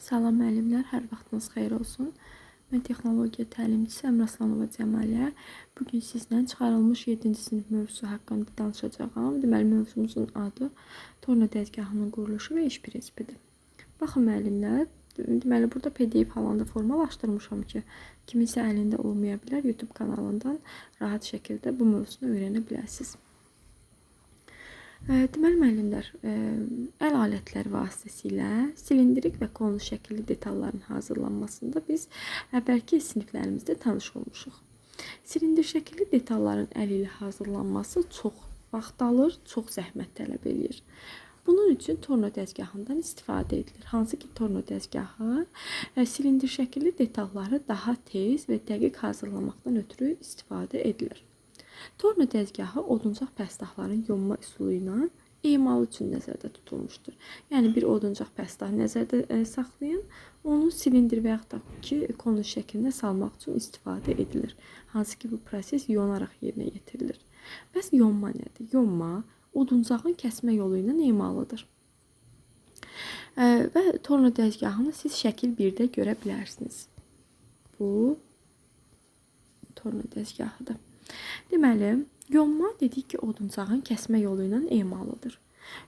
Salam müəllimlər, hər vaxtınız xeyir olsun. Mən texnologiya təlimçisi Əmrə Aslanova Cəmalə. Bugün sizlə çıxarılmış 7-ci sinif mövzusu haqqında danışacağam. Deməli, mövzumuzun adı torna dəzgahının quruluşu və iş prinsipidir. Baxın müəllimlər, deməli, burada PDF halında formalaşdırmışam ki, kiminsə əlində olmaya bilər, YouTube kanalından rahat şəkildə bu mövzunu öyrənə bilərsiniz. Deməli, müəllimlər, əl alətləri vasitəsilə silindrik və konus şəkilli detalların hazırlanmasında biz əvvəlki siniflərimizdə tanış olmuşuq. Silindir şəkilli detalların əl ilə hazırlanması çox vaxt alır, çox zəhmət tələb edir. Bunun üçün torna dəzgahından istifadə edilir. Hansı ki, torna dəzgahı silindir şəkilli detalları daha tez və dəqiq hazırlamaqdan ötürü istifadə edilir. Torna dəzgahı oduncaq pəstahların yonma üsulu ilə emal üçün nəzərdə tutulmuşdur. Yəni, bir oduncaq pəstah nəzərdə saxlayın, onu silindir və yaxud da ki, konus şəklində salmaq üçün istifadə edilir. Hansı ki, bu proses yonaraq yerinə yetirilir. Bəs yonma nədir? Yonma oduncağın kəsmə yolu ilə emalıdır. Və torna dəzgahını siz şəkil 1-də görə bilərsiniz. Bu torna dəzgahıdır. Deməli, yonma dedik ki, oduncağın kəsmə yolu ilə emalıdır.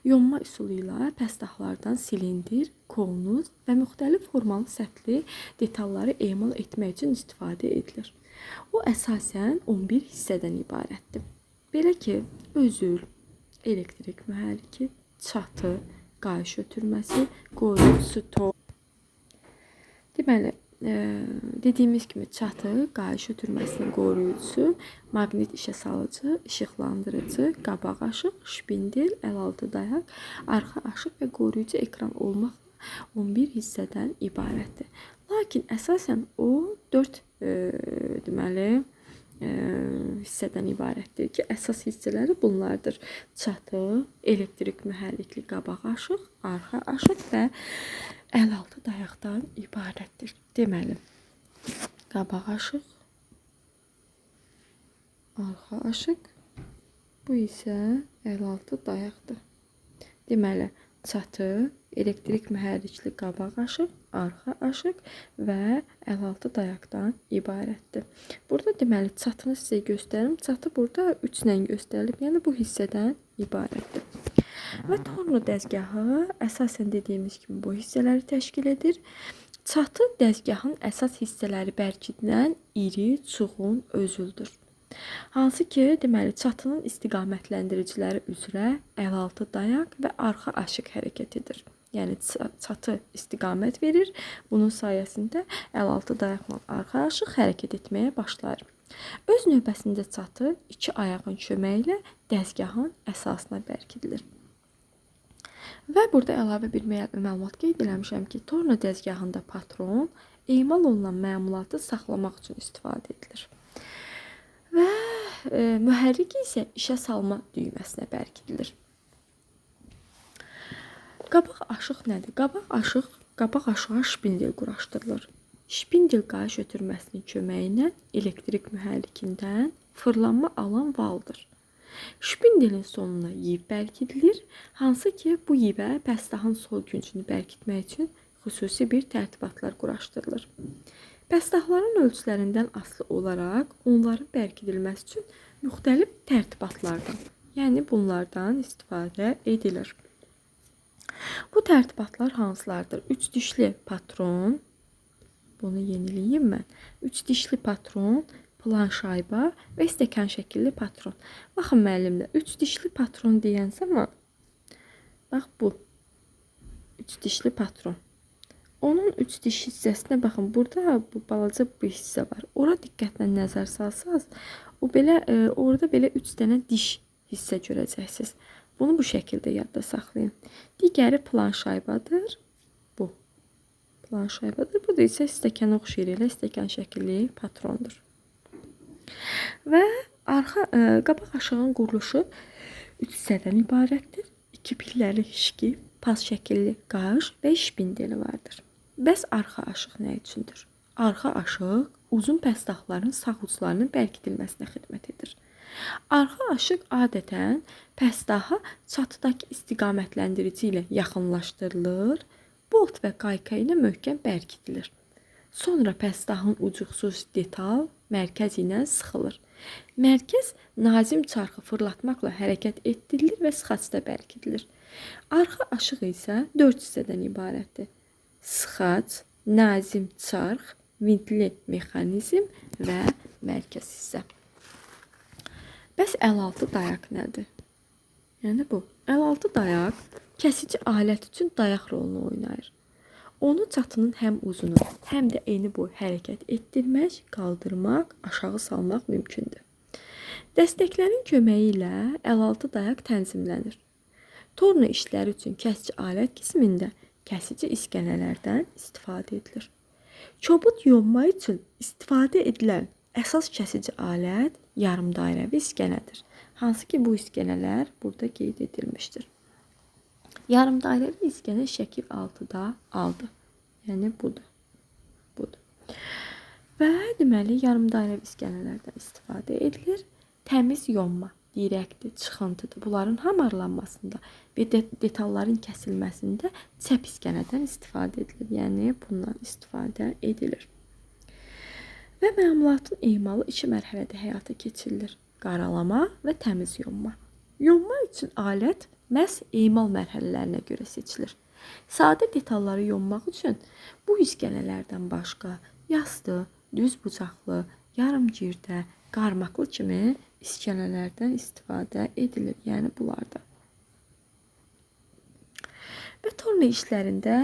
Yonma üsulu ilə pəstahlardan silindir, konus və müxtəlif formalı səthli detalları emal etmək üçün istifadə edilir. O, əsasən 11 hissədən ibarətdir. Belə ki, özül, elektrik mühərriki, çatı, qayış ötürməsi, qoruyucu stol. Deməli, dediyimiz kimi çatı, qayış ötürməsinin qoruyucusu, maqnit işə salıcı, işıqlandırıcı, qabaq aşıq, şpindil, əl-altı dayaq, arxa aşıq və qoruyucu ekran olmaqla 11 hissədən ibarətdir. Lakin əsasən o 4 hissədən ibarətdir ki, əsas hissələri bunlardır. Çatı, elektrik mühərrikli qabaq aşıq, arxa aşıq və əl-altı dayaqdan ibarətdir. Deməli, qabaq aşıq, arxa aşıq, bu isə əl-altı dayaqdır. Deməli, çatı, elektrik mühərrikli qabaq aşıq, arxa aşıq və əl-altı dayaqdan ibarətdir. Burada deməli, çatını sizə göstərim. Çatı burada 3 ilə göstərilib, yəni bu hissədən ibarətdir. Və torna dəzgahı əsasən dediyimiz kimi bu hissələri təşkil edir. Çatı dəzgahın əsas hissələri bərkidilən iri, çuğun özüldür. Hansı ki, deməli, çatının istiqamətləndiriciləri üzrə əl-altı dayaq və arxa aşıq hərəkət edir. Yəni, çatı istiqamət verir. Bunun sayəsində əl-altı dayaqla arxa aşıq hərəkət etməyə başlar. Öz növbəsində çatı 2 ayağın köməyi ilə dəzgahın əsasına bərkidilir. Və burada əlavə bir məlumat qeyd eləmişəm ki, torna dəzgahında patron emal olunan məmulatı saxlamaq üçün istifadə edilir. Və mühərrik isə işə salma düyməsinə bərkidilir. Qabaq aşıq nədir? Qabaq aşığa şpindil quraşdırılır. Şpindil qayış ötürməsinin köməyi ilə elektrik mühərrikindən fırlanma alan valdır. Şpindilin sonuna yiv bərkidilir, hansı ki, bu yivə pəstahın sol küncünü bərkitmək üçün xüsusi bir tərtibatlar quraşdırılır. Pəstahların ölçülərindən asılı olaraq onların bərkidilməsi üçün müxtəlif tərtibatlardan, yəni bunlardan istifadə edilir. Bu tərtibatlar hansılardır? 3 dişli patron, bunu yeniləyim mən, 3 dişli patron, plan şayba və stəkan şəkilli patron. Baxın müəllimlər, 3 dişli patron deyən zaman, bax bu, 3 dişli patron. Onun 3 diş hissəsinə baxın, burada bu balaca bir hissə var. Ora diqqətlə nəzər salsaz, orada belə 3 dənə diş hissə görəcəksiniz. Bunu bu şəkildə yadda saxlayın. Digəri plan şaybadır, bu. Plan şaybadır, bu da isə stəkana oxşayır ilə stəkan şəkilli patrondur. Və qabaq aşığın quruluşu 3 hissədən ibarətdir. 2 pilləli hişki, pas şəkilli qayış və şpindeli vardır. Bəs arxa aşıq nə üçündür? Arxa aşıq uzun pəstahların sağ uclarının bərkidilməsinə xidmət edir. Arxa aşıq adətən pəstaha çatıdakı istiqamətləndirici ilə yaxınlaşdırılır. bolt və qayka ilə möhkəm bərkidilir. Sonra pəstahın ucuqsuz detal mərkəz ilə sıxılır. Mərkəz nazim çarxı fırlatmaqla hərəkət etdirilir və sıxacda bərkidilir. Arxa aşıq isə 4 hissədən ibarətdir. Sıxac, nazim çarx, vintli mexanizm və mərkəz hissə. Bəs əl-altı dayaq nədir? Yəni bu, əl-altı dayaq kəsici alət üçün dayaq rolunu oynayır. Onu çatının həm uzunu, həm də eni boy hərəkət etdirmək, qaldırmaq, aşağı salmaq mümkündür. Dəstəklərin köməyi ilə əl-altı dayaq tənzimlənir. Torna işləri üçün kəsici alət qismində kəsici iskənələrdən istifadə edilir. Çobud yonma üçün istifadə edilən əsas kəsici alət yarımdairəvi iskənədir. Hansı ki, bu iskənələr burada qeyd edilmişdir. Yarımdairəvi iskənə şəkil 6-da aldı. Yəni budur. Və deməli yarımdairəvi iskənələrdən istifadə edilir. Təmiz yonma, dirəkdir, çıxıntıdır. Bunların hamarlanmasında və detalların kəsilməsində çəp iskənədən istifadə edilir. Yəni bundan istifadə edilir. Və məmulatın emalı 2 mərhələdə həyata keçirilir. Qaralama və təmiz yonma. Yonma üçün alət məhz emal mərhələlərinə görə seçilir. Sadə detalları yonmaq üçün bu iskənələrdən başqa yastı, düz bucaqlı, yarım girdə, qarmaqlı kimi iskənələrdən istifadə edilir. Yəni bunlardan. Və torna işlərində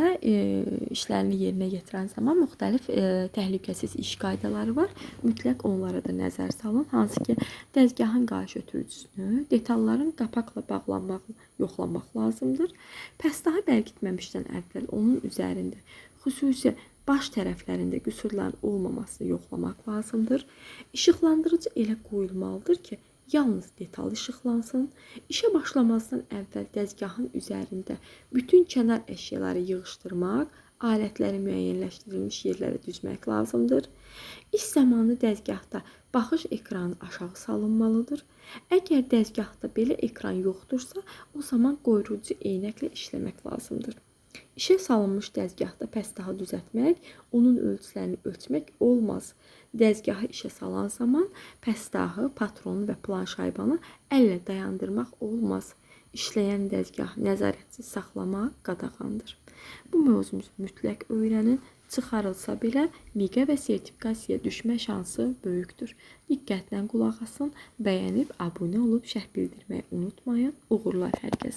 işlərini yerinə yetirən zaman müxtəlif təhlükəsiz iş qaydaları var. Mütləq onlara da nəzər salın. Hansı ki, dəzgahın qarşı ötürücüsünü, detalların qapaqla bağlanmaqla yoxlamaq lazımdır. Pəstahı bərkitməmişdən əvvəl onun üzərində xüsusi baş tərəflərində qüsurların olmamasını yoxlamaq lazımdır. İşıqlandırıcı elə qoyulmalıdır ki, yalnız detal işıqlansın. İşə başlamazdan əvvəl dəzgahın üzərində bütün kənar əşyaları yığışdırmaq, alətləri müəyyənləşdirilmiş yerlərə düzmək lazımdır. İş zamanı dəzgahda baxış ekranı aşağı salınmalıdır. Əgər dəzgahda belə ekran yoxdursa, o zaman qoyucu eynəklə işləmək lazımdır. İşə salınmış dəzgahda pəstahı düzəltmək, onun ölçülərini ölçmək olmaz. Dəzgahı işə salan zaman pəstahı, patronu və planşaybanı əllə dayandırmaq olmaz. İşləyən dəzgah nəzarətsiz saxlamaq qadağandır. Bu mövzumuzu mütləq öyrənin. Çıxarılsa belə miqə və sertifikasiya düşmə şansı böyükdür. Diqqətlə qulaq asın, bəyənib abunə olub şərh bildirməyi unutmayın. Uğurlar hər kəsə.